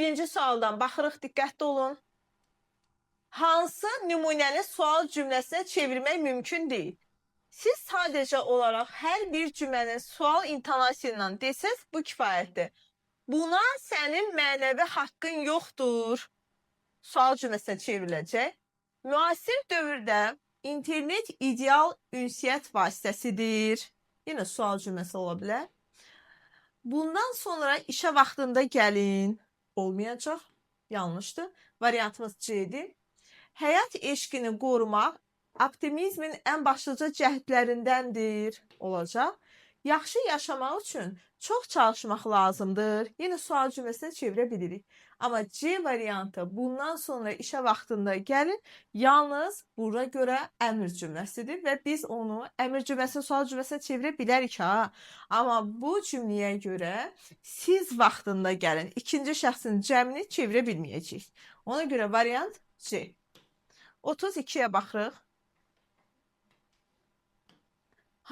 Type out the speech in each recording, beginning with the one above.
Birinci sualdan baxırıq, diqqətli olun. Hansı nümunəni sual cümləsinə çevirmək mümkün deyil? Siz sadəcə olaraq hər bir cümlənin sual intonasiya ilə desəz, bu kifayətdir. Buna sənin mənəvi haqqın yoxdur. Sual cümləsinə çevriləcək. Müasir dövrdə internet ideal ünsiyyət vasitəsidir. Yenə sual cümləsi ola bilər. Bundan sonra işə vaxtında gəlin. Olmayacaq. Yanlışdır. Variantımız C-dir. Həyat eşqini qorumaq optimizmin ən başlıca cəhdlərindəndir. Olacaq. Yaxşı yaşamaq üçün çox çalışmaq lazımdır. Yenə sual cümləsinə çevirə bilirik. Amma C variantı bundan sonra işə vaxtında gəlin yalnız buna görə əmr cümləsidir və biz onu əmr cümləsini sual cümləsinə çevirə bilərik ha. Amma bu cümləyə görə siz vaxtında gəlin ikinci şəxsin cəmini çevirə bilməyəcəyik. Ona görə variant C. 32-yə baxırıq.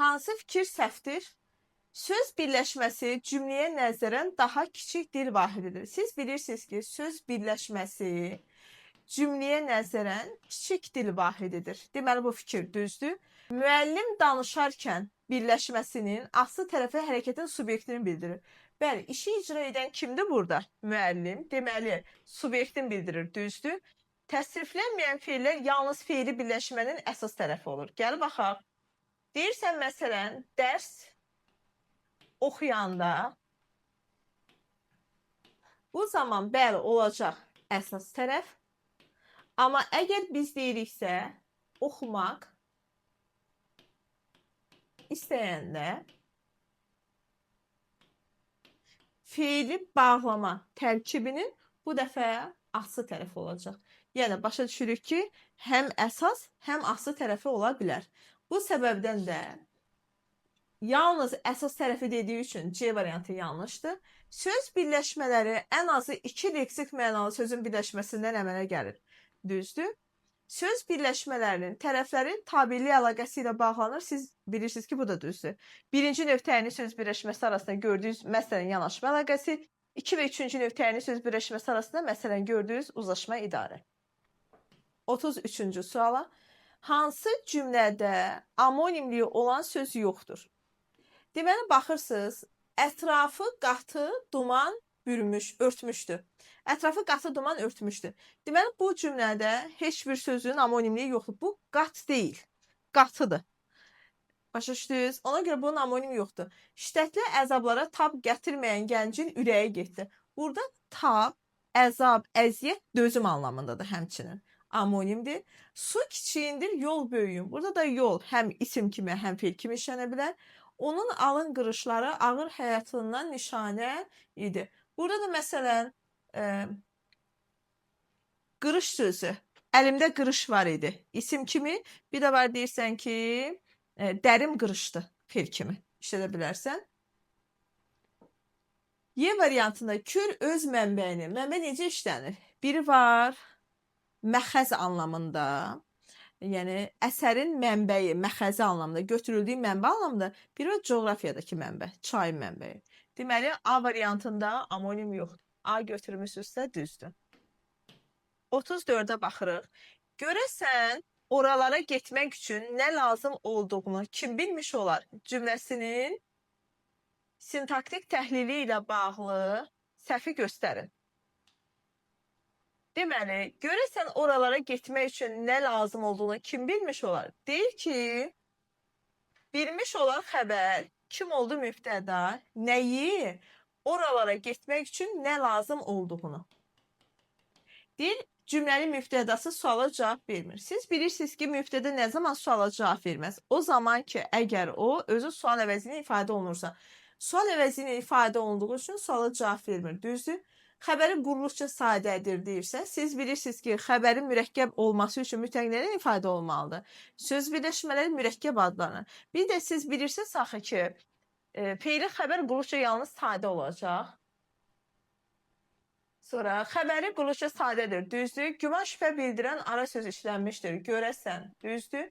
Hansı fikir səhvdir? Söz birləşməsi cümləyə nəzərən daha kiçik dil vahididir. Siz bilirsiniz ki, söz birləşməsi cümləyə nəzərən kiçik dil vahididir. Deməli, bu fikir düzdür. Müəllim danışarkən birləşməsinin aslı tərəfi hərəkətin subyektini bildirir. Bəli, işi icra edən kimdir burada? Müəllim. Deməli, subyektin bildirir, düzdür. Təsriflənməyən feillər yalnız feili birləşmənin əsas tərəfi olur. Gəl baxaq. Deyirsən, məsələn, dərs oxuyanda bu zaman bəli olacaq əsas tərəf. Amma əgər biz deyiriksə, oxumaq istəyəndə feili bağlama tərkibinin bu dəfə aslı tərəfi olacaq. Yəni, başa düşürük ki, həm əsas, həm aslı tərəfi ola bilər. Bu səbəbdən də yalnız əsas tərəfi dediyi üçün C variantı yanlışdır. Söz birləşmələri ən azı 2 leksik mənalı sözün birləşməsindən əmələ gəlir. Düzdür. Söz birləşmələrinin tərəflərin tabeli əlaqəsi ilə bağlanır. Siz bilirsiniz ki, bu da düzdür. Birinci nöqtəyini söz birləşməsi arasında gördüyünüz məsələn yanaşma əlaqəsi, 2 və 3-cü nöqtəyini söz birləşməsi arasında məsələn gördüyünüz uzlaşma idarə. 33-cü suala. Hansı cümlədə amonimliyi olan söz yoxdur? Deməli, baxırsınız, ətrafı qatı duman örtmüşdür. Ətrafı qatı duman örtmüşdür. Deməli, bu cümlədə heç bir sözün amonimliyi yoxdur. Bu qat deyil, qatıdır. Başa düşdünüz? Ona görə bunun amonimi yoxdur. Şiddətli əzablara tab gətirməyən gəncin ürəyi getdi. Burada tab, əzab, əziyyət dözüm anlamındadır həmçinin. Amonimdir. Su kiçiyindir, yol böyüyün. Burada da yol həm isim kimi, həm feil kimi işlənə bilər. Onun alın qırışları ağır həyatından nişanə idi. Burada da məsələn qırış sözü. Əlimdə qırış var idi. İsim kimi. Bir də var deyirsən ki, dərim qırışdı. Feil kimi işlədə bilərsən. Y variantında kür öz mənbəyini. Mənbə necə işlənir? Biri var məxəz anlamında. Yəni, əsərin mənbəyi, məxəzi anlamında, götürüldüyü mənbə anlamında, biri var coğrafiyadakı mənbə, çayın mənbəyi. Deməli, A variantında amonim yoxdur. A götürmüsünüzsə düzdür. 34-ə baxırıq. Görəsən, oralara getmək üçün nə lazım olduğunu kim bilmiş olar? Cümləsinin sintaktik təhlili ilə bağlı səhvi göstərin. Deməli, görəsən oralara getmək üçün nə lazım olduğunu kim bilmiş olar? Deyir ki, bilmiş olar xəbər, kim oldu mübtəda, nəyi, oralara getmək üçün nə lazım olduğunu. Deyir, cümlənin mübtədası suala cavab vermir. Siz bilirsiniz ki, mübtədə nə zaman suala cavab verməz? O zaman ki, əgər o özü sual əvəzinə ifadə olunursa. Sual əvəzinə ifadə olunduğu üçün suala cavab vermir, düzdür? Xəbərin quruluşca sadədir deyirsə, siz bilirsiniz ki, xəbərin mürəkkəb olması üçün mütləq nədən ifadə olmalıdır? Söz birləşmələri mürəkkəb adlanır. Bir də siz bilirsiniz axı ki, feili xəbər quruluşca yalnız sadə olacaq. Sonra xəbəri quruluşca sadədir, düzdür? Güman şübhə bildirən ara söz işlənmişdir, görəsən, düzdür?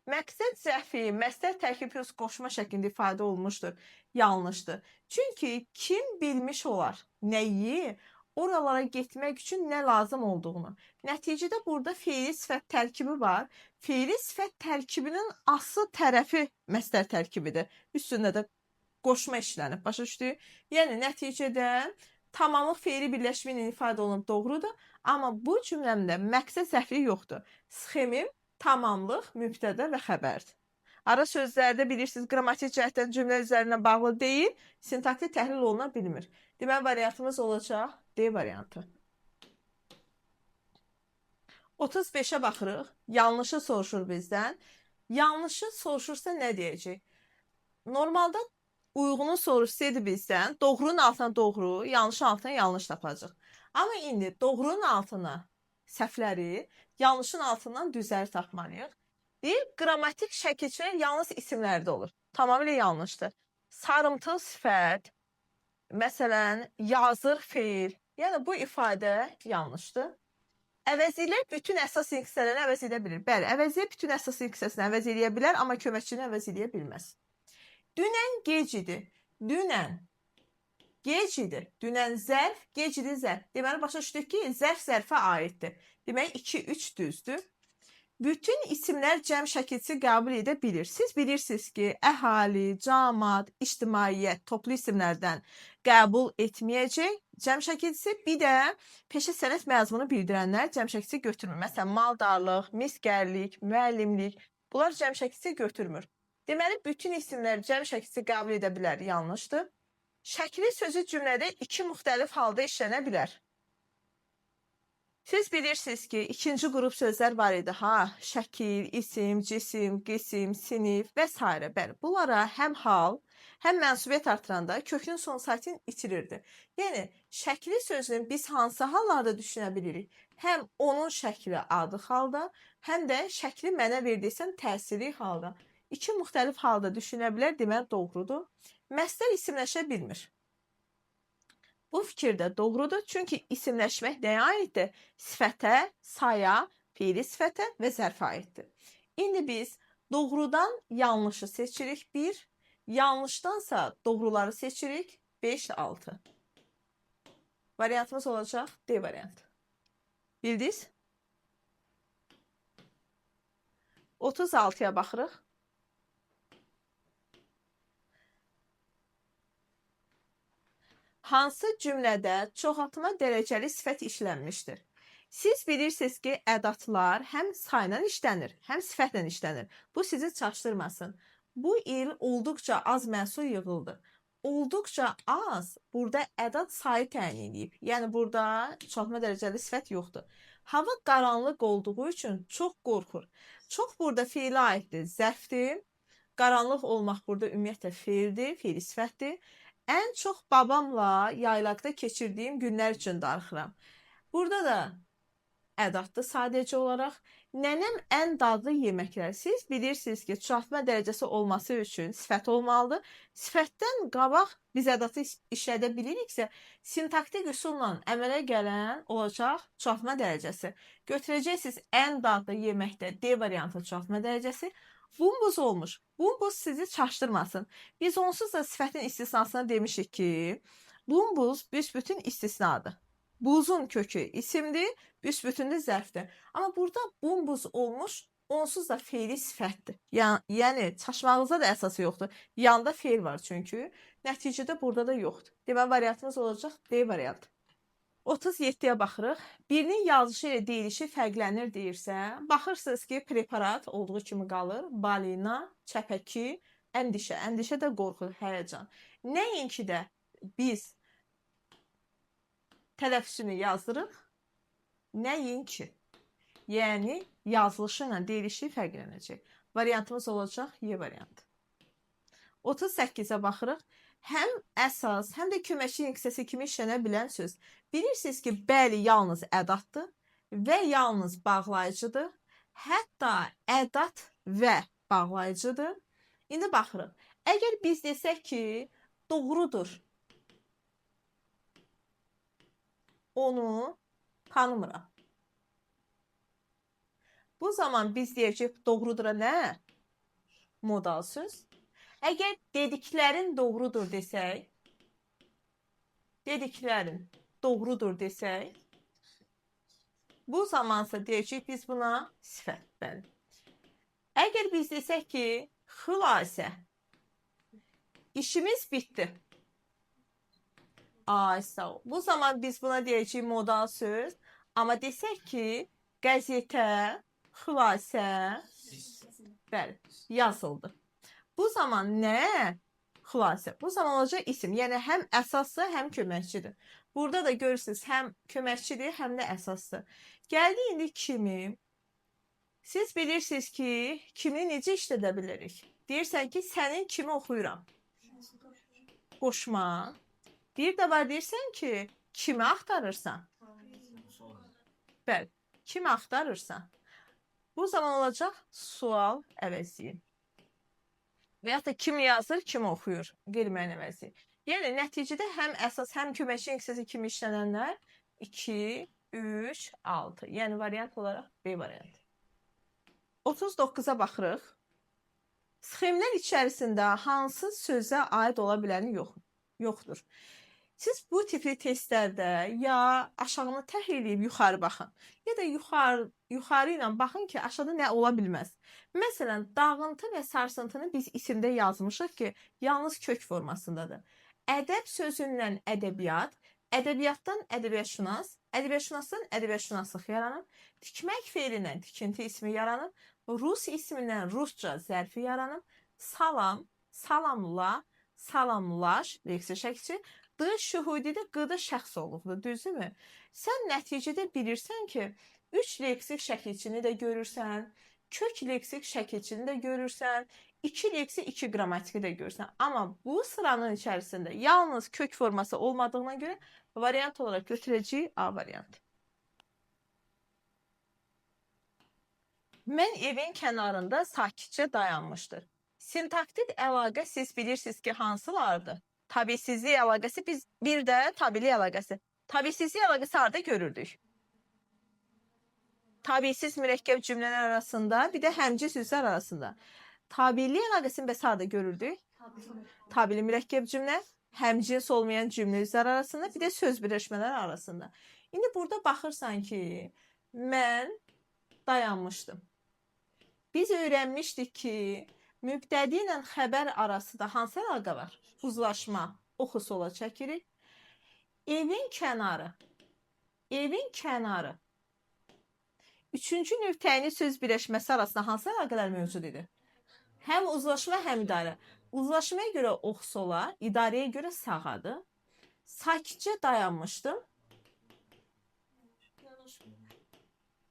Məqsəd zəfi, məstər tərkib plus qoşma şəklində ifadə olmuşdur, yanlışdır. Çünki kim bilmiş olar nəyi, oralara getmək üçün nə lazım olduğunu. Nəticədə burada feili sifət tərkibi var. Feili sifət tərkibinin asıl tərəfi məstər tərkibidir. Üstündə də qoşma işlənib. Başa düşdük? Yəni nəticədə tamamlıq feili birləşmə ilə ifadə olunub doğrudur, amma bu cümləmdə məqsəd səhvliyi yoxdur. Sxemim tamamlıq, mübtəda və xəbərdir. Ara sözlərdə bilirsiniz, qrammatik cəhətdən cümlə üzərinə bağlı deyil, sintaktik təhlil oluna bilmir. Deməli, variantımız olacaq D variantı. 35-ə baxırıq. Yanlışı soruşur bizdən. Yanlışı soruşursa nə deyəcək? Normalda uyğunu soruşsaydı bizdən, doğrunun altına doğru, yanlışın altına yanlış tapacaq. Amma indi doğrunun altına səhvləri, yanlışın altından düzləri tapmalıyıq. Deyir, qrammatik şəkilçilər yalnız isimlərdə olur. Tamamilə yanlışdır. Sarımtıl sifət, məsələn, yazır feil. Yəni, bu ifadə yanlışdır. Əvəzilər bütün əsas hissələrini əvəz edə bilir. Bəli, əvəzilər bütün əsas hissəsini əvəz edə bilər, amma köməkçini əvəz edə bilməz. Dünən gec idi. Dünən gec idi. Dünən zərf, gec idi zərf. Deməli, başa düşdük ki, zərf zərfə aiddir. Deməli, 2-3 düzdür. Bütün isimlər cəm şəkilçisi qəbul edə bilir. Siz bilirsiniz ki, əhali, cəmaət, ictimaiyyət toplu isimlərdən qəbul etməyəcək cəm şəkilçisi. Bir də peşə sənət məzmunu bildirənlər cəm şəkilçisi götürmür. Məsələn, maldarlıq, misgərlik, müəllimlik, bunlar cəm şəkilçisi götürmür. Deməli, bütün isimlər cəm şəkilçisi qəbul edə bilər. Yanlışdır. Şəkli sözü cümlədə iki müxtəlif halda işlənə bilər. Siz bilirsiniz ki, ikinci qrup sözlər var idi. Şəkil, isim, cisim, qisim, sinif və s. Bəli, bunlara həm hal, həm mənsubiyyət artıranda kökünün son saytını itirirdi. Yəni, şəkli sözünü biz hansı hallarda düşünə bilirik? Həm onun şəkli adı halda, həm də şəkli mənə verdiysən təsirli halda. İki müxtəlif halda düşünə bilər, deməli doğrudur. Məstər isimləşə bilmir. Bu fikir də doğrudur, çünki isimləşmək nəyə aiddir? Sifətə, saya, fiili sifətə və zərfə aiddir. İndi biz doğrudan yanlışı seçirik 1, yanlışdansa doğruları seçirik 5-6. Variantımız olacaq D variantı. Bildiniz? 36-ya baxırıq. Hansı cümlədə çoxaltma dərəcəli sifət işlənmişdir? Siz bilirsiniz ki, ədatlar həm sayla işlənir, həm sifətlə işlənir. Bu sizi çaşdırmasın. Bu il olduqca az məhsul yığıldı. Olduqca az burada ədat sayı təyin edib. Yəni, burada çoxaltma dərəcəli sifət yoxdur. Hava qaranlıq olduğu üçün çox qorxur. Çox burada feilə aiddir, zərfdir. Qaranlıq olmaq burada ümumiyyətlə feildir, feili sifətdir. Ən çox babamla yaylaqda keçirdiyim günlər üçün darıxıram. Burada da ədatdır sadəcə olaraq. Nənəm ən dadlı yeməklər. Siz bilirsiniz ki, çoxaltma dərəcəsi olması üçün sifət olmalıdır. Sifətdən qabaq biz ədatı işlədə biliriksə, sintaktik üsulla əmələ gələn olacaq çoxaltma dərəcəsi. Götürəcəksiniz ən dadlı yeməkdə D variantı çoxaltma dərəcəsi. Bumbuz olmuş. Bumbuz sizi çaşdırmasın. Biz onsuz da sifətin istisnasına demişik ki, bumbuz büsbütün istisnadır. Buzun kökü isimdir, büsbütün də zərfdir. Amma burada bumbuz olmuş, onsuz da feili sifətdir. Yəni, çaşmağınıza da əsası yoxdur. Yanda feil var çünki. Nəticədə burada da yoxdur. Deməli, variantımız olacaq D variantı. 37-yə baxırıq. Birinin yazışı ilə deyilişi fərqlənir deyirsə, baxırsınız ki, preparat olduğu kimi qalır. Balina, çəpəki, əndişə. Əndişə də qorxu, həyəcan. Nəinki də biz tələffüzünü yazdırıq, nəinki. Yəni, yazılışı ilə deyilişi fərqlənəcək. Variantımız olacaq Y variantı. 38-ə baxırıq. Həm əsas, həm də köməkçi hissəsi kimi işlənə bilən söz. Bilirsiniz ki, bəli yalnız ədatdır və yalnız bağlayıcıdır. Hətta ədat və bağlayıcıdır. İndi baxırıq. Əgər biz desək ki, doğrudur, onu tanımıram. Bu zaman biz deyəcək doğrudur nə? Modal söz. Əgər dediklərin doğrudur desək, dediklərin doğrudur desək, bu zamansa deyəcəyik biz buna sifət. Bəli. Əgər biz desək ki, xülasə, işimiz bitdi. Ay, sağ ol. Bu zaman biz buna deyəcəyik modal söz. Amma desək ki, qəzetə, xülasə, bəli, yazıldı. Bu zaman nə? Xülasə. Bu zaman olacaq isim. Yəni, həm əsaslı, həm köməkçidir. Burada da görürsünüz, həm köməkçidir, həm də əsaslı. Gəldi indi kimi. Siz bilirsiniz ki, kimi necə işlədə bilirik? Deyirsən ki, sənin kimi oxuyuram. Qoşma. Bir də var, deyirsən ki, kimi axtarırsan? Bəli, kimi axtarırsan? Bu zaman olacaq sual əvəzliyi. Və ya da kim yazır, kim oxuyur, qeyri-müəyyən əvəzi. Yəni, nəticədə həm əsas, həm köməkçi hissəsi kimi işlənənlər 2, 3, 6. Yəni, variant olaraq B variantı. 39-a baxırıq. Sxemlər içərisində hansı sözə aid ola biləni yoxdur. Siz bu tipli testlərdə ya aşağını təh eləyib yuxarı baxın, ya da yuxarı ilə baxın ki, aşağıda nə ola bilməz. Məsələn, dağıntı və sarsıntını biz isimdə yazmışıq ki, yalnız kök formasındadır. Ədəb sözündən ədəbiyyat, ədəbiyyatdan ədəbiyyatşünas, ədəbiyyatşünasdan ədəbiyyatşünaslıq yaranır, tikmək feilindən tikinti ismi yaranır, rus ismindən rusca zərfi yaranır, salam, salamla, salamlaş, leksi şəkli, D şühudidə qıda şəxs olubdur, düzdürmü? Sən nəticədə bilirsən ki, 3 leksik şəkilçini də görürsən, kök leksik şəkilçini də görürsən, 2 leksik 2 qrammatiki də görürsən. Amma bu sıranın içərisində yalnız kök forması olmadığına görə variant olaraq götürəcəyik A variantı. Mən evin kənarında sakitcə dayanmışdır. Sintaktik əlaqə siz bilirsiniz ki, hansılardır? Tabiisizlik əlaqəsi, biz bir də tabiilik əlaqəsi. Tabiisizlik əlaqəsi harada görürdük? Tabiisiz mürəkkəb cümlələr arasında, bir də həmci sözlər arasında. Tabiilik əlaqəsini bəs harada görürdük? Tabiili mürəkkəb cümlə, həmcins olmayan cümlələr arasında, bir də söz birləşmələri arasında. İndi burada baxırsan ki, mən dayanmışdım. Biz öyrənmişdik ki, mübtədi ilə xəbər arasında hansı əlaqə var? Uzlaşma, oxu sola çəkirik. Evin kənarı. Evin kənarı. Üçüncü nöqtəyini söz birləşməsi arasında hansı əlaqələr mövcud idi? Həm uzlaşma, həm idarə. Uzlaşmaya görə ox sola, idarəyə görə sağadır. Sakitcə dayanmışdım.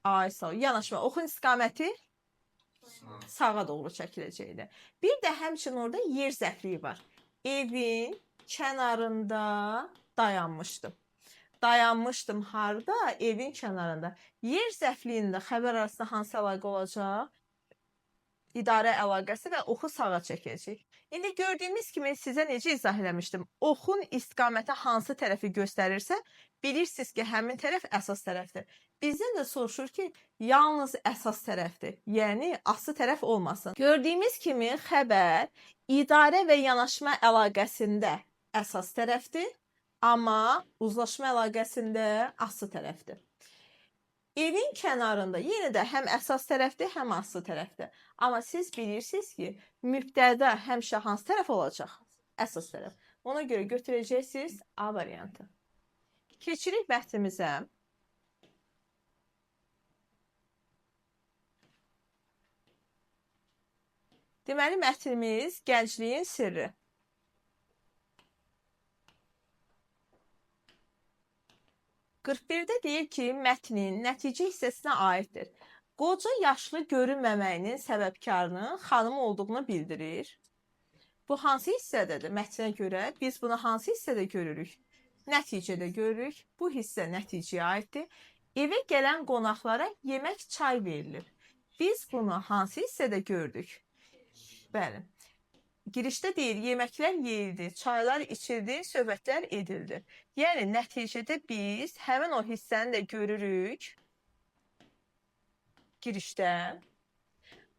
Ay, sağ ol. Yanaşma. Oxun istiqaməti sağa doğru çəkiləcəkdir. Bir də həmçinin orada yer zərfliyi var. Evin kənarında dayanmışdım. Dayanmışdım harda? Evin kənarında. Yer zərfliyində xəbər arasında hansı əlaqə olacaq? İdarə əlaqəsi və oxu sağa çəkəcək. İndi gördüyümüz kimi sizə necə izah eləmişdim? Oxun istiqaməti hansı tərəfi göstərirsə, bilirsiniz ki, həmin tərəf əsas tərəfdir. Bizdən də soruşur ki, yalnız əsas tərəfdir. Yəni, aslı tərəf olmasın. Gördüyümüz kimi xəbər idarə və yanaşma əlaqəsində əsas tərəfdir, amma uzlaşma əlaqəsində aslı tərəfdir. Evin kənarında yenə də həm əsas tərəfdir, həm aslı tərəfdir. Amma siz bilirsiniz ki, mübtədə həmişə hansı tərəf olacaq? Əsas tərəf. Ona görə götürəcəksiniz A variantı. Keçirik bəhsimizə. Deməli, mətnimiz gəncliyin sirri. (41)də deyir ki, mətnin nəticə hissəsinə aiddir. Qoca yaşlı görünməməyinin səbəbkarının xanım olduğunu bildirir. Bu hansı hissədədir? Mətnə görə biz bunu hansı hissədə görürük? Nəticədə görürük. Bu hissə nəticəyə aiddir. Evə gələn qonaqlara yemək, çay verilir. Biz bunu hansı hissədə gördük? Bəli. Girişdə deyir, yeməklər yeyildi, çaylar içildi, söhbətlər edildi. Yəni, nəticədə biz həmin o hissəni də görürük. Girişdə.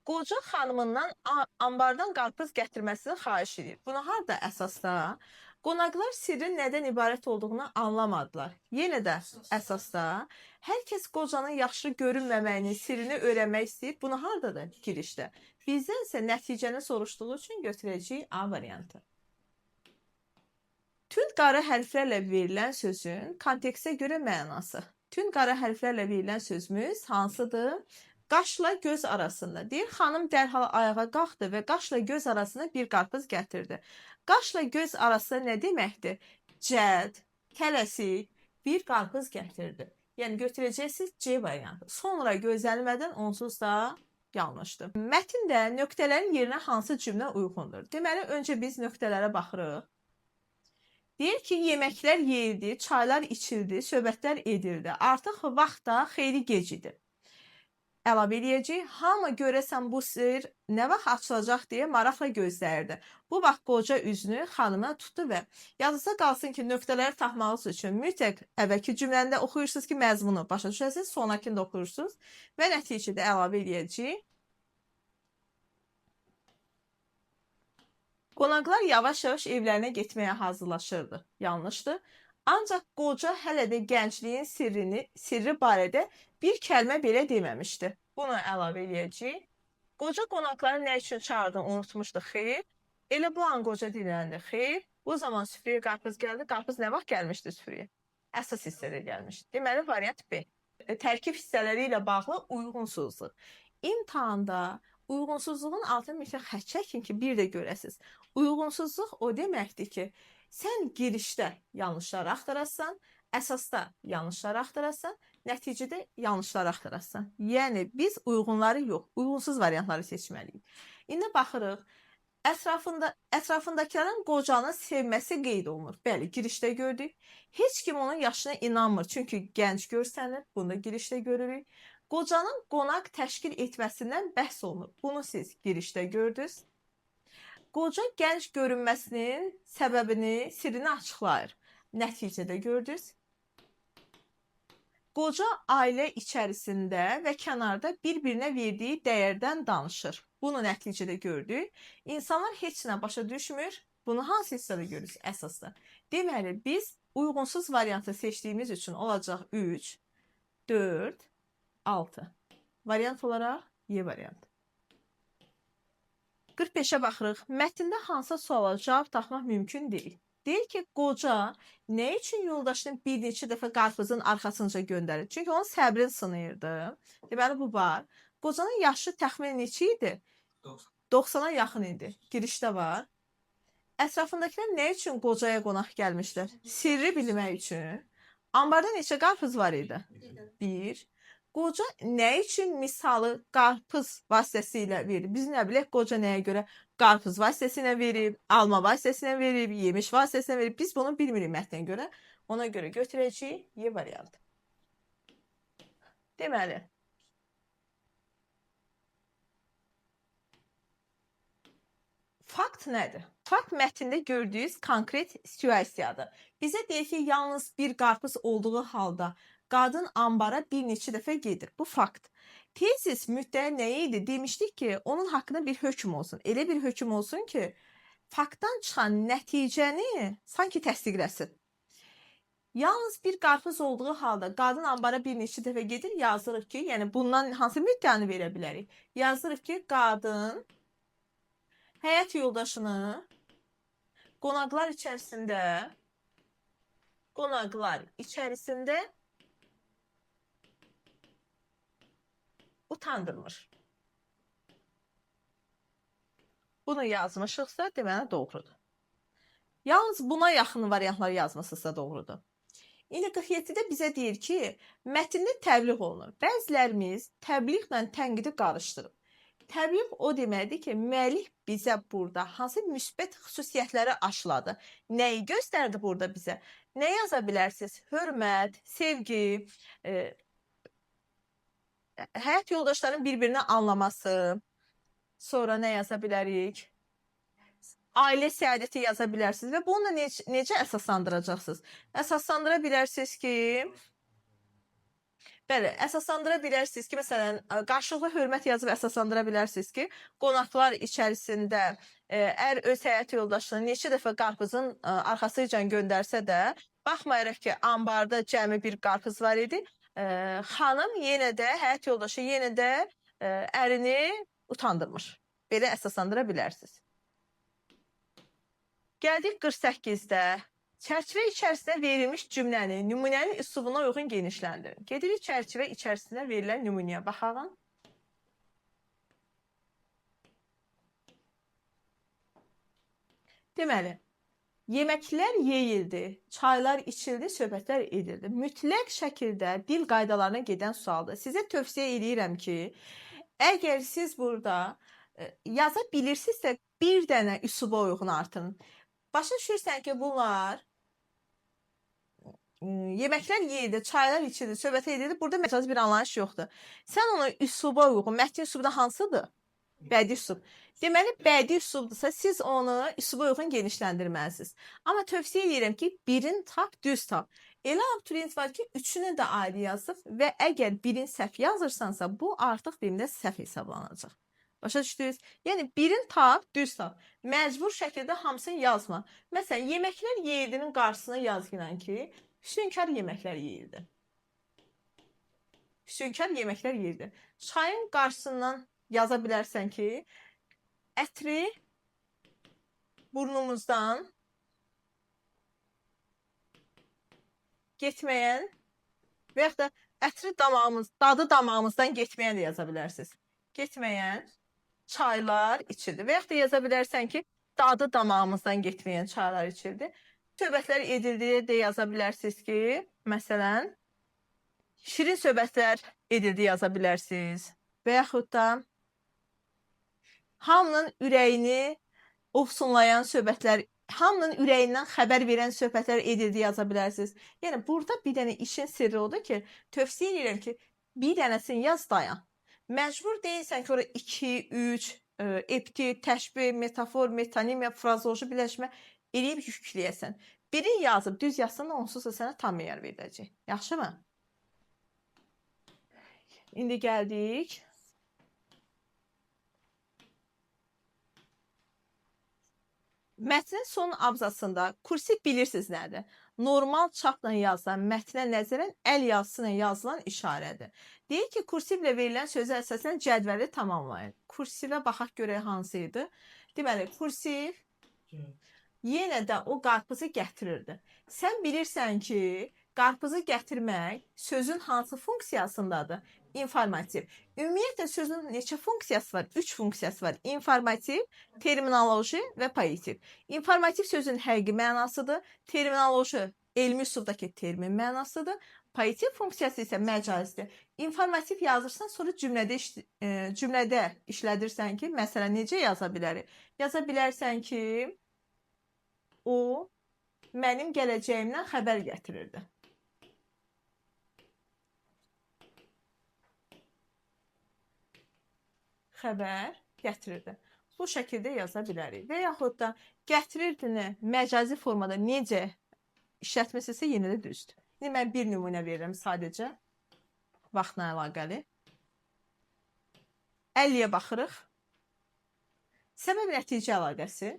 Qoca xanımından ambardan qarpız gətirməsini xahiş edir. Bunu harada əsasda? Qonaqlar sirrin nədən ibarət olduğunu anlamadılar. Yenə də əsasda hər kəs qocanın yaxşı görünməməyinin sirrini öyrənmək istəyir. Bunu hardadır? Girişdə. Bizdən isə nəticəni soruşduğu üçün götürəcəyik A variantı. Tünd qara hərflərlə verilən sözün kontekstə görə mənası. Tünd qara hərflərlə verilən sözümüz hansıdır? Qaşla göz arasında. Deyir, xanım dərhal ayağa qalxdı və qaşla göz arasına bir qarpız gətirdi. Qaşla göz arası nə deməkdir? Cəld, tələsik bir qarpız gətirdi. Yəni götürəcəksiniz C variantı. Sonra gözlənilmədən onsuz da yanlışdır. Mətndə nöqtələrin yerinə hansı cümlə uyğundur? Deməli, öncə biz nöqtələrə baxırıq. Deyir ki, yeməklər yeyildi, çaylar içildi, söhbətlər edildi. Artıq vaxt da xeyli gec idi. Əlavə edəcəyik. Hamı görəsən bu sir nə vaxt açılacaq deyə maraqla gözləyirdi. Bu vaxt qoca üzünü xanıma tutdu və yazısa qalsın ki, nöqtələri tapmağınız üçün mütləq əvvəlki cümləndə oxuyursunuz ki, məzmunu başa düşəsiniz, sonrakını da oxuyursunuz və nəticədə əlavə edəcəyik. Qonaqlar yavaş-yavaş evlərinə getməyə hazırlaşırdı. Yanlışdır. Ancaq qoca hələ də gəncliyin sirri barədə bir kəlmə belə deməmişdi. Bunu əlavə edəcəyik. Qoca qonaqları nə üçün çağırdığını unutmuşdu. Xeyr. Elə bu an qoca dinləndi. Xeyr. Bu zaman süfrəyə qarpız gəldi. Qarpız nə vaxt gəlmişdi süfrəyə? Əsas hissədə gəlmişdi. Deməli, variant B. Tərkib hissələri ilə bağlı uyğunsuzluq. İmtahanda uyğunsuzluğun altını mütləq xətt çəkin ki, bir də görəsiniz. Uyğunsuzluq o deməkdir ki, sən girişdə yanlışları axtarasan, əsasda yanlışları axtarasan, nəticədə yanlışları axtarasan. Yəni biz uyğunları yox, uyğunsuz variantları seçməliyik. İndi baxırıq. Ətrafındakilərin qocanı sevməsi qeyd olunur. Bəli, girişdə gördük. Heç kim onun yaşına inanmır, çünki gənc görsənir. Bunu da girişdə görürük. Qocanın qonaq təşkil etməsindən bəhs olunur. Bunu siz girişdə gördünüz. Qoca gənc görünməsinin səbəbini, sirrini açıqlayır. Nəticədə gördünüz. Qoca ailə içərisində və kənarda bir-birinə verdiyi dəyərdən danışır. Bunu nəticədə gördük. İnsanlar heç nə başa düşmür. Bunu hansı hissədə görürüz? Əsasda. Deməli, biz uyğunsuz variantı seçdiyimiz üçün olacaq 3, 4, 6. Variant olaraq Y variantı. 45-ə baxırıq. Mətndə hansısa suala cavab tapmaq mümkün deyil. Deyir ki, qoca nə üçün yoldaşını bir neçə dəfə qarpızın arxasınca göndərir? Çünki onun səbrini sınayırdı. Deməli, bu var. Qocanın yaşı təxminən neçə idi? 90-a yaxın idi. Girişdə var. Ətrafındakılar nə üçün qocaya qonaq gəlmişlər? Sirri bilmək üçün. Ambarda neçə qarpız var idi? 1. Qoca nə üçün misalı qarpız vasitəsilə verib? Biz nə bilək, qoca nəyə görə qarpız vasitəsilə verib, alma vasitəsilə verib, yemiş vasitəsilə verib. Biz bunu bilmirik mətnə görə. Ona görə götürəcəyik Y variantı. Deməli, fakt nədir? Fakt mətndə gördüyünüz konkret situasiyadır. Bizə deyir ki, yalnız bir qarpız olduğu halda qadın ambara bir neçə dəfə gedir. Bu fakt. Tezis müddəi nə idi? Demişdik ki, onun haqqında bir hökm olsun. Elə bir hökm olsun ki, faktdan çıxan nəticəni sanki təsdiqləsin. Yalnız bir qarpız olduğu halda qadın ambara bir neçə dəfə gedir, yazırıq ki, yəni bundan hansı müddəni verə bilərik? Yazırıq ki, qadın həyat yoldaşını qonaqlar içərisində utandırmır. Bunu yazmışıqsa, deməli doğrudur. Yalnız buna yaxın variantlar yazmışıqsa doğrudur. İndi 47-də bizə deyir ki, mətndə təbliğ olunur. Bəzilərimiz təbliğlə tənqidi qarışdırıb. Təbliğ o deməkdir ki, müəllif bizə burada hansı müsbət xüsusiyyətləri aşıladı? Nəyi göstərdi burada bizə? Nə yaza bilərsiniz? Hörmət, sevgi, həyat yoldaşlarının bir-birini anlaması, sonra nə yaza bilərik? Ailə səadəti yaza bilərsiniz və bunu da necə əsaslandıracaqsınız? Əsaslandıra bilərsiniz ki, bəli, əsaslandıra bilərsiniz ki, məsələn, qarşılıqlı hörmət yazıb əsaslandıra bilərsiniz ki, qonaqlar içərisində Əgər öz həyat yoldaşını neçə dəfə qarpızın arxasıca göndərsə də, baxmayaraq ki, ambarda cəmi bir qarpız var idi, xanım yenə də, həyat yoldaşı yenə də ərini utandırmış. Belə əsaslandıra bilərsiniz. Gəldik 48-də. Çərçivə içərisində verilmiş cümləni nümunənin üslubuna uyğun genişləndirin. Gedirik çərçivə içərisində verilən nümunəyə baxalım. Deməli, yeməklər yeyildi, çaylar içildi, söhbətlər edildi. Mütləq şəkildə dil qaydalarına gedən sualdır. Sizə tövsiyə edirəm ki, əgər siz burada yaza bilirsinizsə, bir dənə üsluba uyğun artırın. Başa düşürsən ki, bunlar yeməklər yeyildi, çaylar içildi, söhbət edildi. Burada məcazi bir anlayış yoxdur. Sən onu üsluba uyğun, mətn üslubunda hansıdır? Bədii üslub. Deməli, bədii üslubdursa, siz onu üsluba uyğun genişləndirməlisiniz. Amma tövsiyə edirəm ki, birin tap, düz tap. Elə abituriyent var ki, üçünü də ayrı yazıb və əgər birin səhv yazırsansa, bu artıq birində səhv hesablanacaq. Başa düşdünüz? Yəni, birin tap, düz tap. Məcbur şəkildə hamısını yazma. Məsələn, yeməklər yeyildinin qarşısına yazılan ki, füsunkar yeməklər yeyildi. Füsunkar yeməklər yeyildi. Çayın qarşısından yaza bilərsən ki, ətri burnumuzdan getməyən və yaxud da ətri dadı damağımızdan getməyən də yaza bilərsiniz. Getməyən çaylar içildi. Və yaxud da yaza bilərsən ki, dadı damağımızdan getməyən çaylar içildi. Söhbətlər edildiyi də yaza bilərsiniz ki, məsələn, şirin söhbətlər edildi yaza bilərsiniz. Və yaxud da hamının ürəyini ofsunlayan söhbətlər, hamının ürəyindən xəbər verən söhbətlər edildi yaza bilərsiniz. Yəni, burada bir dənə işin sirri odur ki, tövsiyə edirəm ki, bir dənəsini yaz dayan. Məcbur deyilsən ki, orada 2, 3, epti, təşbih, metafor, metonimiya, frazoloji birləşmə eləyib yükləyəsən. Birini yazıb, düz yazsan da onsuz da sənə tam meyar veriləcək. Yaxşımı? İndi gəldik. Mətnin son abzasında kursiv bilirsiniz nədir? Normal çapla yazılan mətnə nəzərən əl yazısına yazılan işarədir. Deyir ki, kursivlə verilən sözə əsasən cədvəli tamamlayın. Kursivə baxaq görək hansı idi. Deməli, kursiv yenə də o qarpızı gətirirdi. Sən bilirsən ki, qarpızı gətirmək sözün hansı funksiyasındadır? İnformativ. Ümumiyyətlə sözün neçə funksiyası var? 3 funksiyası var. İnformativ, terminoloji və poetik. İnformativ sözün həqiqi mənasıdır. Terminoloji elmi üslubdakı termin mənasıdır. Poetik funksiyası isə məcazdır. İnformativ yazırsan, sonra cümlədə işlədirsən ki, məsələn, necə yaza bilərik? Yaza bilərsən ki, o mənim gələcəyimdən xəbər gətirirdi. Xəbər gətirirdi. Bu şəkildə yaza bilərik. Və yaxud da gətirirdini məcazi formada necə işlətməsinizsə yenə də düzdür. İndi mən bir nümunə verirəm sadəcə. Vaxtla əlaqəli. 50-yə baxırıq. Səbəb nəticə əlaqəsi.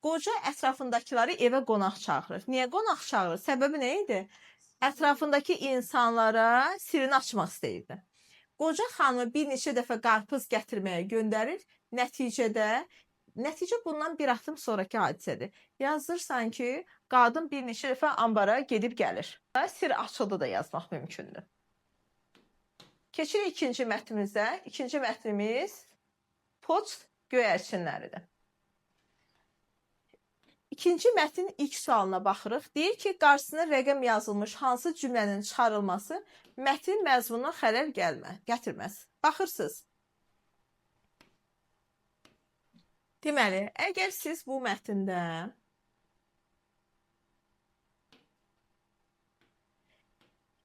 Qoca ətrafındakiləri evə qonaq çağırır. Niyə qonaq çağırır? Səbəbi nə idi? Ətrafındakı insanlara sirrini açmaq istəyirdi. Qoca xanımı bir neçə dəfə qarpız gətirməyə göndərir. Nəticə bundan bir atım sonraki hadisədir. Yazırsan ki, qadın bir neçə dəfə ambara gedib gəlir. Sir açıldı da yazmaq mümkündür. Keçirik ikinci mətnimizə. İkinci mətnimiz poçt göyərçinləridir. İkinci mətnin ilk sualına baxırıq. Deyir ki, qarşısına rəqəm yazılmış hansı cümlənin çıxarılması mətnin məzmununa xələl gətirməz. Baxırsınız. Deməli, əgər siz bu mətndə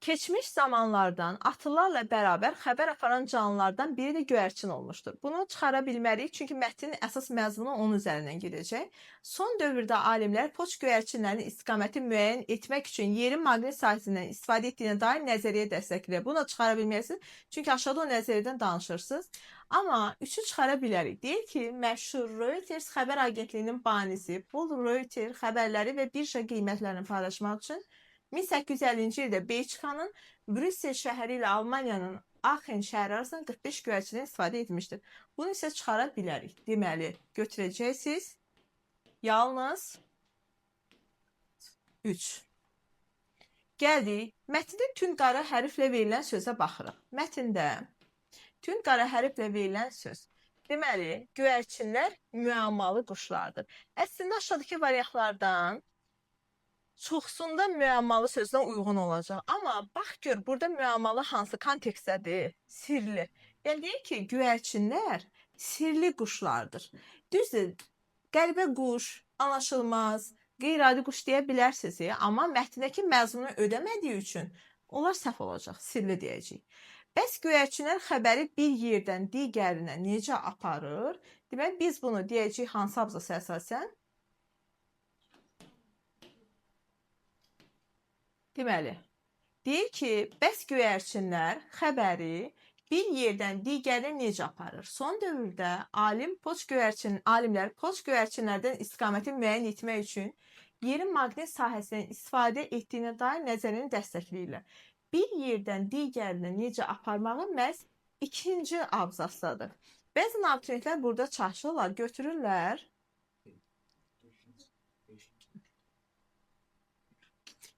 Keçmiş zamanlardan atlılarla bərabər xəbər aparan canlılardan biri də göyərçin olmuşdur. Bunu çıxara bilmərik, çünki mətnin əsas məzmunu onun üzərindən gedəcək. Son dövrdə alimlər poçt göyərçinlərinin istiqaməti müəyyən etmək üçün yerin maqnit sahəsindən istifadə etdiyinə dair nəzəriyyə dəstəkləyir. Bunu da çıxara bilmərsiniz, çünki aşağıda o nəzəriyyədən danışırsınız. Amma üçü çıxara bilərik. Deyir ki, məşhur Reuters xəbər agentliyinin banisi Paul Reuter xəbərləri və birja qiymətlərini paylaşmaq üçün 1850-ci ildə Belçikanın Brüssel şəhəri ilə Almaniyanın Aachen şəhəri arasında 45 göyərçindən istifadə etmişdir. Bunu isə çıxara bilərik. Deməli, götürəcəksiniz yalnız 3. Gəldik, mətndə tünd qara hərflə verilən sözə baxırıq. Mətndə tünd qara hərflə verilən söz. Deməli, göyərçinlər müəmmalı quşlardır. Əslində aşağıdakı variantlardan çoxsunda müəmmalı sözdən uyğun olacaq. Amma bax gör, burada müəmmalı hansı kontekstdədir? Sirli. Yəni deyir ki, göyərçinlər sirli quşlardır. Düzdür, qəribə quş, anlaşılmaz, qeyri-adi quş deyə bilərsiniz, amma mətndəki məzmunu ödəmədiyi üçün onlar səhv olacaq, sirli deyəcəyik. Bəs göyərçinlər xəbəri bir yerdən digərinə necə aparır? Deməli, biz bunu deyəcəyik hansı abzasa əsasən? Deməli, deyir ki, bəs göyərçinlər xəbəri bir yerdən digərinə necə aparır? Son dövrdə alimlər poçt göyərçinlərdən istiqaməti müəyyən etmək üçün yerin maqnit sahəsindən istifadə etdiyinə dair nəzərini dəstəkləyirlər. Bir yerdən digərinə necə aparmağı məhz ikinci abzasdadır. Bəzən abituriyentlər burada çaşırlar, götürürlər.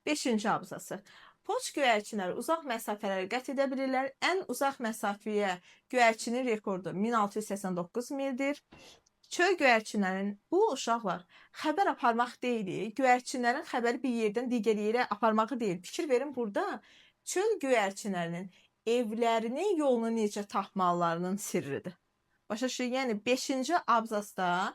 5-ci abzası. Poçt göyərçinləri uzaq məsafələri qət edə bilirlər. Ən uzaq məsafəyə göyərçinin rekordu 1689 mildir. Çöl göyərçinlərin, bu uşaqlar xəbər aparmaq deyil, göyərçinlərin xəbəri bir yerdən digər yerə aparmağı deyil. Fikir verin, burada çöl göyərçinlərinin evlərinin yolunu necə tapmalarının sirridir. Başa düşürük, yəni 5-ci abzasda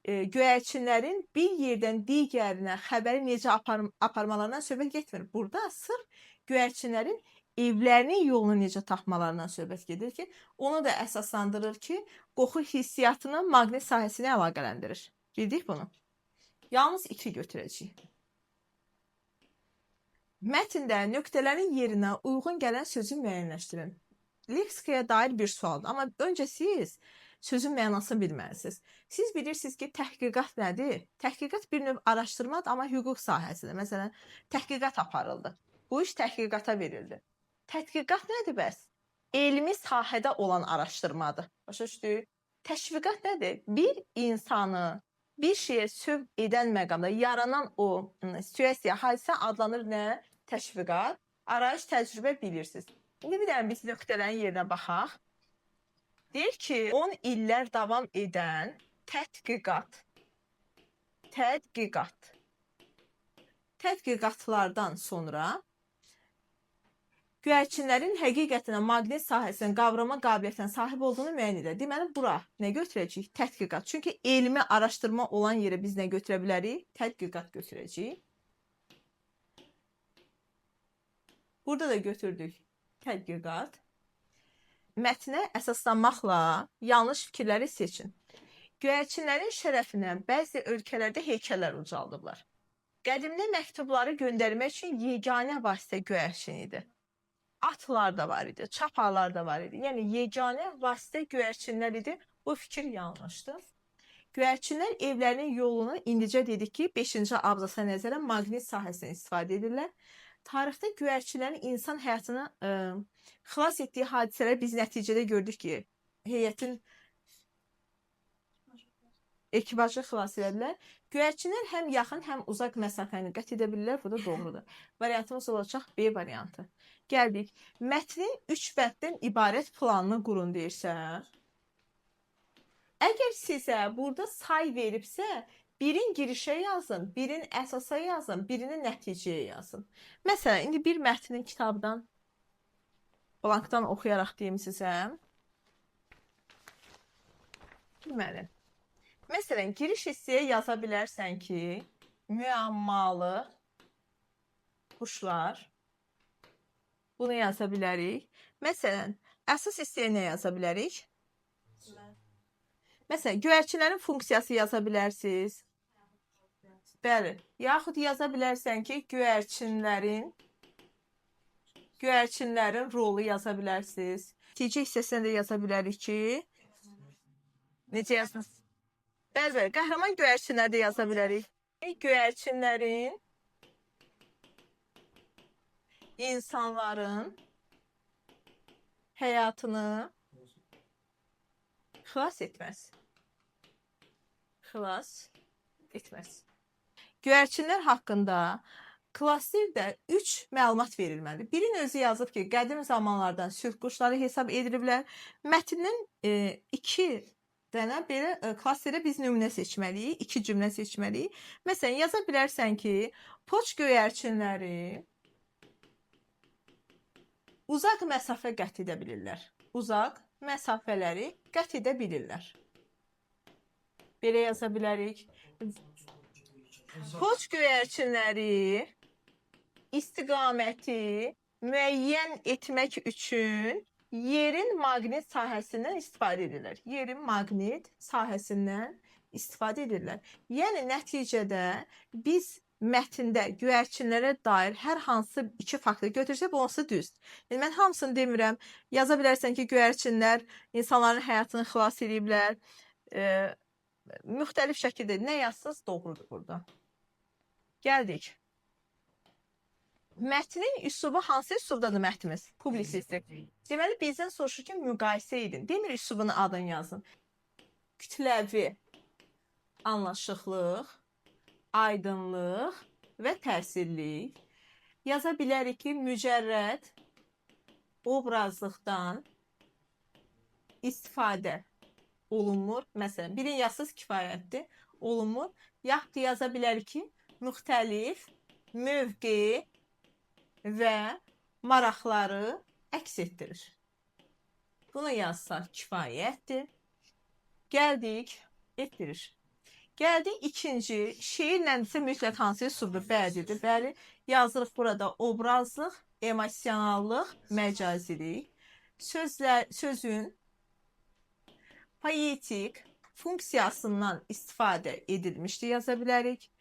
göyərçinlərin bir yerdən digərinə xəbəri necə aparmalarından söhbət getmir. Burada sırf göyərçinlərin evlərinin yolunu necə tapmalarından söhbət gedir ki, onu da əsaslandırır ki, qoxu hissiyatını maqnit sahəsinə əlaqələndirir. Bildik bunu. Yalnız 2 götürəcəyik. Mətndə nöqtələrin yerinə uyğun gələn sözü müəyyənləşdirin. Leksikaya dair bir sualdır. Amma öncə siz sözün mənasını bilməlisiniz. Siz bilirsiniz ki, təhqiqat nədir? Təhqiqat bir növ araşdırmadır, amma hüquq sahəsidir. Məsələn, təhqiqat aparıldı. Bu iş təhqiqata verildi. Tədqiqat nədir bəs? Elmi sahədə olan araşdırmadır. Başa düşdük? Təşviqat nədir? Bir insanı bir şeyə sövq edən məqamda yaranan o situasiya, hadisə adlanır nə? Təşviqat. Arayış, təcrübə bilirsiniz. İndi bir dənə biz nöqtələrin yerinə baxaq. Deyir ki, 10 illər davam edən tədqiqatlardan sonra göyərçinlərin həqiqətən maqnit sahəsinin qavrama qabiliyyətinə sahib olduğunu müəyyən edir. Deməli, bura nə götürəcəyik? Tədqiqat. Çünki elmi araşdırma olan yerə biz nə götürə bilərik? Tədqiqat götürəcəyik. Burada da götürdük tədqiqat. Mətnə əsaslanmaqla yanlış fikirləri seçin. Göyərçinlərin şərəfinə bəzi ölkələrdə heykəllər ucaldıblar. Qədimdə məktubları göndərmək üçün yeganə vasitə göyərçin idi. Atlar da var idi, çaparlar da var idi. Yəni, yeganə vasitə göyərçinlər idi. Bu fikir yanlışdır. Göyərçinlər evlərinin yolunu indicə dedik ki, 5-ci abzasa nəzərən maqnit sahəsindən istifadə edirlər. Tarixdə göyərçinlərin insan həyatını xilas etdiyi hadisələr biz nəticədə gördük ki, heyətin ekibajı xilas edilər. Göyərçinlər həm yaxın, həm uzaq məsafəni qət edə bilirlər. Bu da doğrudur. Variantımız olacaq B variantı. Gəldik. Mətnin 3 bənddən ibarət planını qurun deyirsə, əgər sizə burada say veribsə, birin girişə yazın, birin əsasa yazın, birini nəticəyə yazın. Məsələn, indi bir mətnin kitabdan, blankdan oxuyaraq deyim sizə. Deməli, məsələn, giriş hissəyə yaza bilərsən ki, müəmmalı quşlar Bunu yaza bilərik. Məsələn, əsas hissəyə nə yaza bilərik? Məsələn, göyərçinlərin funksiyası yaza bilərsiniz. Bəli. Yaxud yaza bilərsən ki, göyərçinlərin rolu yaza bilərsiniz. Nəticə hissəsində də yaza bilərik ki, necə yazsınız? Bəli, qəhrəman göyərçinləri də yaza bilərik. Göyərçinlərin insanların həyatını xilas etməz. Göyərçinlər haqqında klassirdə 3 məlumat verilməlidir. Birin özü yazıb ki, qədim zamanlardan sülh quşları hesab ediliblər. Mətndən 2 dənə belə klassirdə biz nümunə seçməliyik, 2 cümlə seçməliyik. Məsələn, yaza bilərsən ki, poçt göyərçinləri uzaq məsafə qət edə bilirlər. Uzaq məsafələri qət edə bilirlər. Belə yaza bilərik. Poçt göyərçinləri istiqaməti müəyyən etmək üçün yerin maqnit sahəsindən istifadə edirlər. Yerin maqnit sahəsindən istifadə edirlər. Yəni, nəticədə biz mətndə göyərçinlərə dair hər hansı 2 faktor götürsək, bu onsuz düzdür. Yəni, mən hamısını demirəm. Yaza bilərsən ki, göyərçinlər insanların həyatını xilas ediblər. Müxtəlif şəkildə nə yazsınız doğrudur burada. Gəldik. Mətnin üslubu hansı üslubdadır mətnimiz? Publisistik. Deməli, bizdən soruşur ki, müqayisə edin. Demir üslubunu adın yazın. Kütləvi anlaşıqlıq, aydınlıq və təsirlik. Yaza bilərik ki, mücərrəd obrazlıqdan istifadə olunmur. Məsələn, birin yazsız kifayətdir, olunmur. Yaxud yaza bilərik ki, müxtəlif mövqe və maraqları əks etdirir. Bunu yazsaq kifayətdir. Gəldik, etdirir. Gəldik ikinci, şeirləndirsə mütləq hansı üslubdur? Bədidir. Bəli, yazırıq burada obrazlıq, emosionallıq, məcazilik. Sözün poetik funksiyasından istifadə edilmişdir yaza bilərik.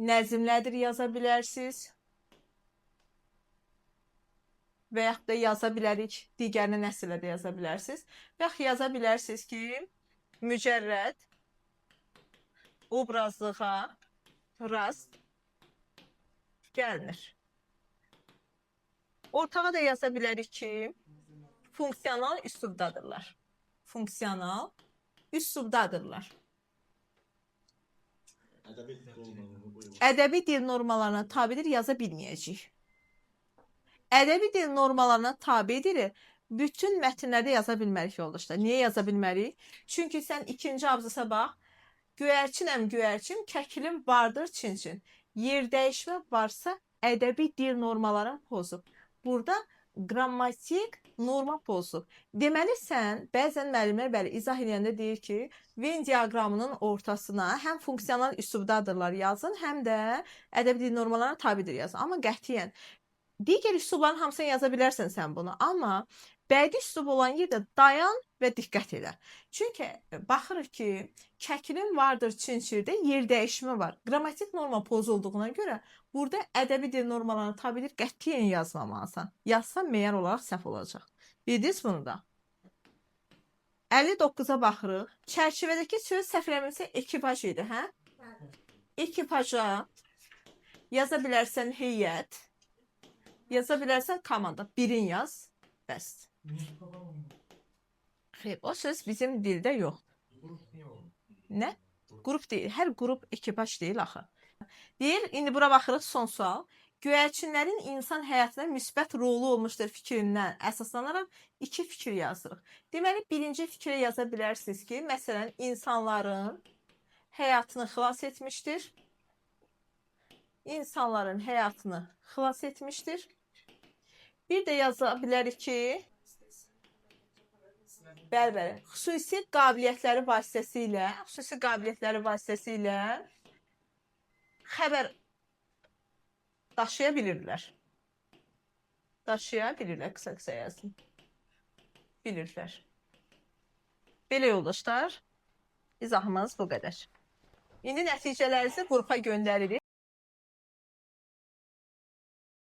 Nəzmlədir yaza bilərsiniz. Və yaxud da yaza bilərik, digərini nəsrlə də yaza bilərsiniz. Və yaxud yaza bilərsiniz ki, mücərrəd obrazlığa rast gəlinir. Ortağa da yaza bilərik ki, funksional üslubdadırlar. Funksional üslubdadırlar. Ədəbi dil normalarına tabidir yaza bilməyəcəyik. Ədəbi dil normalarına tabidir, bütün mətnlərdə yaza bilmərik yoldaşlar. Niyə yaza bilmərik? Çünki sən ikinci abzasa bax, göyərçinəm göyərçin, kəkilim vardır çin-çin. Yer dəyişmə varsa ədəbi dil normalarını pozub. Burada qrammatik norma pozub. Deməli sən, bəzən müəllimlər bəli izah edəndə deyir ki, Venn diaqramının ortasına həm funksional üslubdadırlar yazın, həm də ədəbi dil normalarına tabidir yazın. Amma qətiyyən digər üslubların hamısını yaza bilərsən sən bunu. Amma bədii üslub olan yerdə dayan və diqqət elə. Çünki baxırıq ki, kəkilim vardır çin-çirdə yer dəyişimi var. Qrammatik norma pozulduğuna görə burada ədəbi dil normalarına tabidir qətiyyən yazmamalısan. Yazsan meyar olaraq səhv olacaq. Bildiniz bunu da? 59-a baxırıq. Çərçivədəki söz səhv eləmirəmsə ekipaj idi, hə? Ekipaja yaza bilərsən heyət, yaza bilərsən komanda. Birin yaz, bəs. Xeyr, o söz bizim dildə yoxdur. Nə? Qrup deyil. Hər qrup ekipaj deyil axı. Deyir, indi bura baxırıq son sual. Göyərçinlərin insan həyatına müsbət rolu olmuşdur fikrindən əsaslanaraq 2 fikir yazırıq. Deməli, birinci fikrə yaza bilərsiniz ki, məsələn, insanların həyatını xilas etmişdir. İnsanların həyatını xilas etmişdir. Bir də yaza bilərik ki, bəli, xüsusi qabiliyyətləri vasitəsilə xəbər daşıya bilirlər. daşıya bilirlər, qısa-qısa yazın. Bilirlər. Belə yoldaşlar, izahımız bu qədər. İndi nəticələrinizi qrupa göndəririk.